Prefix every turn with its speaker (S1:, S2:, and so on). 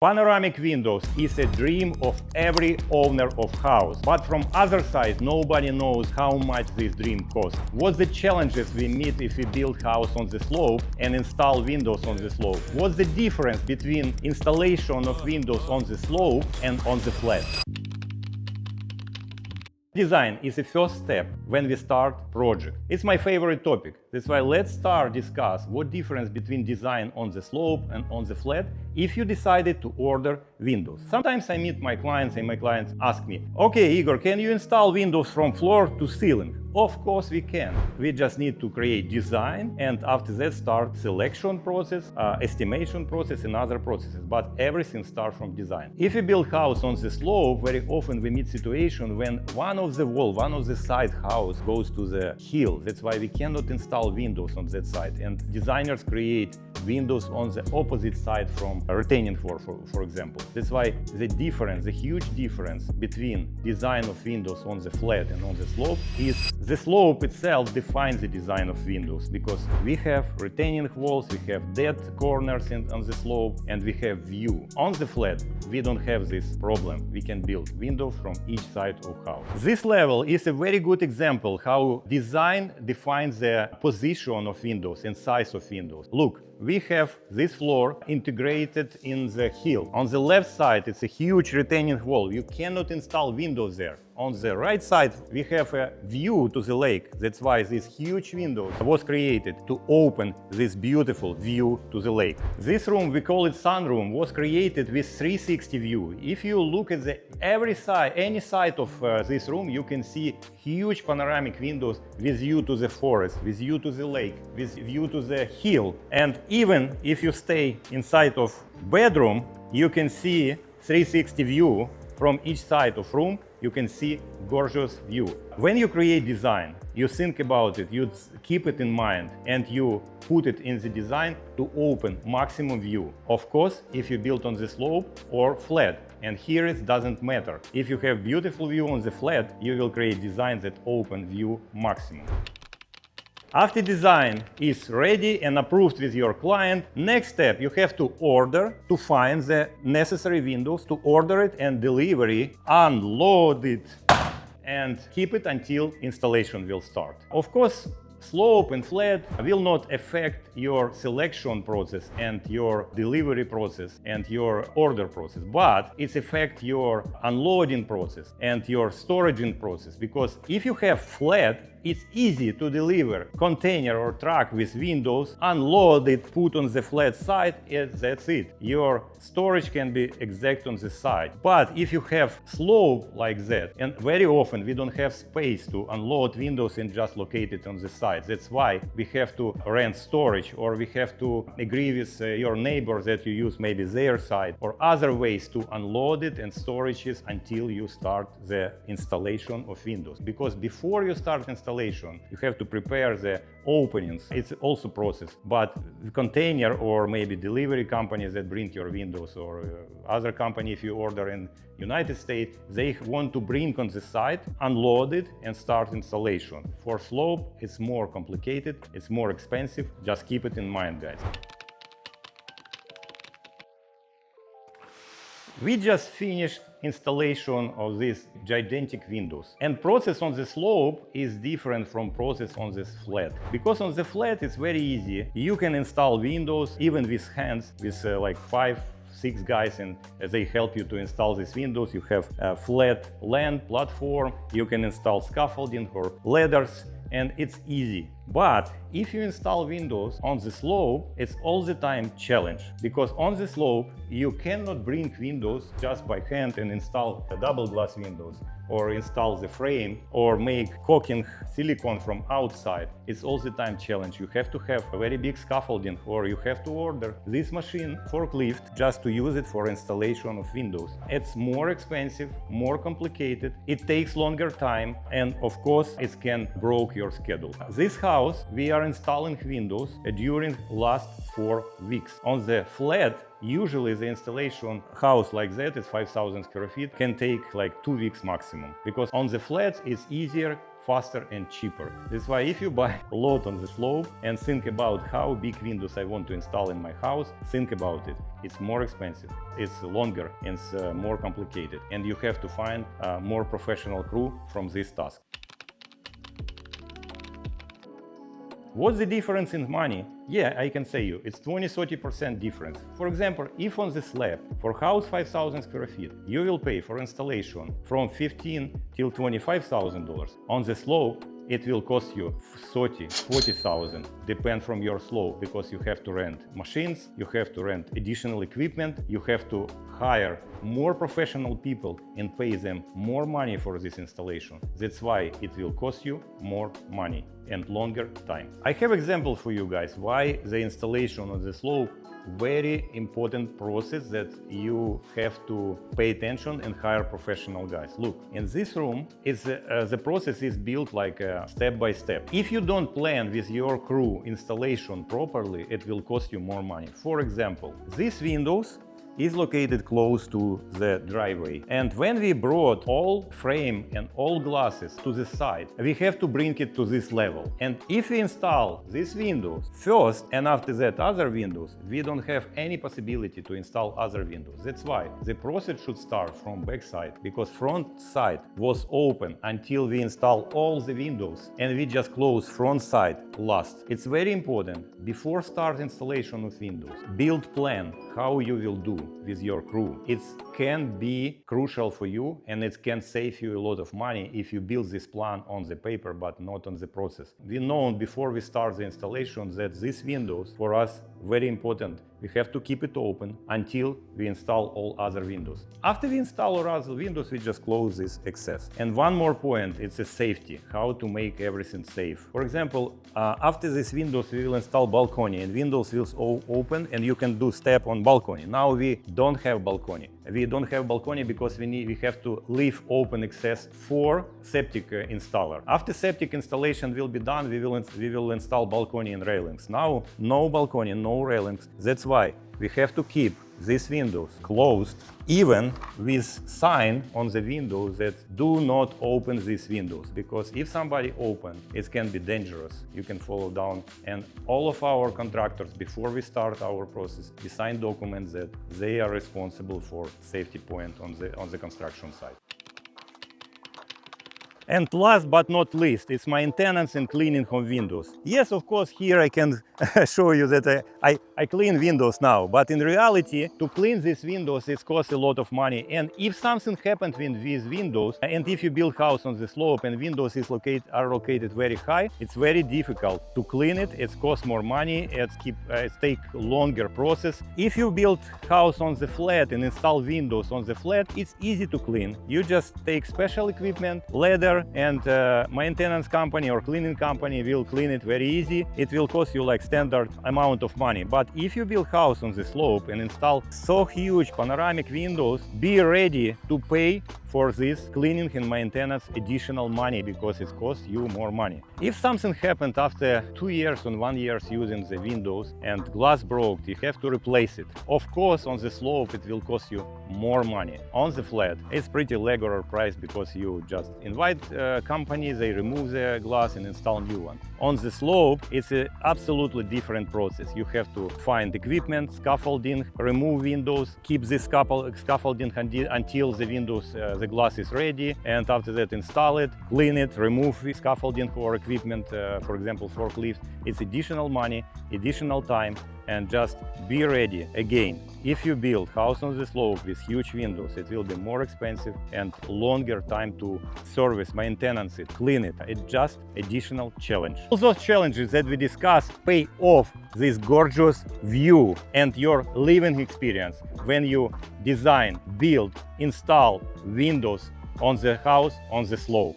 S1: Panoramic windows is a dream of every owner of house. But from other side, nobody knows how much this dream costs. What's the challenges we meet if we build house on the slope and install windows on the slope? What's the difference between installation of windows on the slope and on the flat? Design is the first step when we start project. It's my favorite topic. That's why let's start discuss what difference between design on the slope and on the flat if you decided to order windows. Sometimes I meet my clients and my clients ask me, okay, Igor, can you install windows from floor to ceiling? Of course we can. We just need to create design and after that start selection process, estimation process and other processes. But everything starts from design. If we build house on the slope, very often we meet situation when one of the side house goes to the hill. That's why we cannot install windows on that side. And designers create windows on the opposite side from a retaining wall, for example. That's why the difference, the huge difference between design of windows on the flat and on the slope is the slope itself defines the design of windows because we have retaining walls, we have dead corners on the slope, and we have view. On the flat, we don't have this problem. We can build windows from each side of house. This level is a very good example how design defines the position of windows and size of windows. Look, we have this floor integrated in the hill. On the left side, it's a huge retaining wall. You cannot install windows there. On the right side, we have a view to the lake. That's why this huge window was created to open this beautiful view to the lake. This room, we call it sunroom, was created with 360 view. If you look at every side, any side of this room, you can see huge panoramic windows with view to the forest, with view to the lake, with view to the hill. And even if you stay inside of bedroom, you can see 360 view from each side of room. You can see gorgeous view. When you create design, you think about it, you keep it in mind, and you put it in the design to open maximum view. Of course, if you build on the slope or flat, and here it doesn't matter. If you have beautiful view on the flat, you will create design that open view maximum. After design is ready and approved with your client, next step you have to order, to find the necessary windows, to order it and delivery, unload it and keep it until installation will start. Of course, slope and flat will not affect your selection process and your delivery process and your order process, but it affects your unloading process and your storaging process, because if you have flat, it's easy to deliver container or truck with windows, unload it, put on the flat side, and that's it. Your storage can be exact on the side. But if you have slope like that, and very often we don't have space to unload windows and just locate it on the side. That's why we have to rent storage, or we have to agree with your neighbor that you use maybe their side, or other ways to unload it and storage it until you start the installation of windows. Because before you start installation, you have to prepare the openings. It's also process, but the container or maybe delivery companies that bring your windows, or other company if you order in United States, they want to bring on the site, unload it and start installation. For slope, it's more complicated, it's more expensive. Just keep it in mind, guys. We just finished installation of these gigantic windows, and process on the slope is different from process on this flat, because on the flat it's very easy. You can install windows even with hands, with like 5-6 guys, and they help you to install these windows. You have a flat land platform, you can install scaffolding or ladders, and it's easy. But if you install windows on the slope, it's all the time challenge, because on the slope you cannot bring windows just by hand and install the double glass windows, or install the frame, or make caulking silicone from outside. It's all the time challenge. You have to have a very big scaffolding, or you have to order this machine, forklift, just to use it for installation of windows. It's more expensive, more complicated, it takes longer time, and of course it can break your schedule. This house we are installing windows during last 4 weeks. On the flat, usually the installation house like that is 5,000 square feet, can take like 2 weeks maximum, because on the flats it's easier, faster and cheaper. That's why if you buy a lot on the slope and think about how big windows I want to install in my house, think about it. It's more expensive, it's longer, and it's more complicated, and you have to find a more professional crew from this task. What's the difference in money? Yeah, I can say you, it's 20–30% difference. For example, if on the slab, for house 5,000 square feet, you will pay for installation from $15,000 till $25,000. On the slope, it will cost you 30–40,000, depend from your slope, because you have to rent machines, you have to rent additional equipment, you have to hire more professional people and pay them more money for this installation. That's why it will cost you more money and longer time. I have example for you guys why the installation on the slope very important process that you have to pay attention and hire professional guys. Look, in this room, the process is built like step by step. If you don't plan with your crew installation properly, it will cost you more money. For example, these windows is located close to the driveway. And when we brought all frame and all glasses to the side, we have to bring it to this level. And if we install these windows first and after that other windows, we don't have any possibility to install other windows. That's why the process should start from back side, because front side was open until we install all the windows, and we just close front side last. It's very important, before start installation of windows, build plan how you will do with your crew. It can be crucial for you, and it can save you a lot of money if you build this plan on the paper but not on the process. We know before we start the installation that these windows for us very important. We have to keep it open until we install all other windows. After we install all other windows, we just close this access. And one more point, it's a safety, how to make everything safe. For example, after these windows, we will install balcony, and windows will open and you can do step on balcony. Now we don't have balcony. We don't have balcony because we have to leave open access for septic installer. After septic installation will be done, we will install balcony and railings. Now no balcony, no railings. That's why we have to keep these windows closed, even with sign on the window that do not open these windows, because if somebody open, it can be dangerous. You can fall down. And all of our contractors, before we start our process, we sign documents that they are responsible for safety point on the construction site. And last but not least, it's maintenance and cleaning of windows. Yes, of course, here I can show you that I clean windows now, but in reality, to clean these windows, it costs a lot of money. And if something happened with these windows, and if you build house on the slope and windows are located very high, it's very difficult to clean it. It costs more money. It takes longer process. If you build house on the flat and install windows on the flat, it's easy to clean. You just take special equipment, ladder, and maintenance company or cleaning company will clean it very easy. It will cost you like standard amount of money. But if you build house on the slope and install so huge panoramic windows, be ready to pay for this cleaning and maintenance additional money, because it costs you more money. If something happened after 2 years or 1 year using the windows and glass broke, you have to replace it. Of course, on the slope it will cost you more money. On the flat, it's pretty regular price, because you just invite company, they remove the glass and install new one. On the slope, it's an absolutely different process. You have to find equipment, scaffolding, remove windows, keep this scaffolding until the windows, the glass is ready, and after that install it, clean it, remove scaffolding or equipment, for example forklift. It's additional money, additional time, and just be ready. Again, if you build house on the slope with huge windows, it will be more expensive and longer time to service, maintenance it, clean it. It's just additional challenge. All those challenges that we discussed pay off this gorgeous view and your living experience when you design, build, install windows on the house on the slope.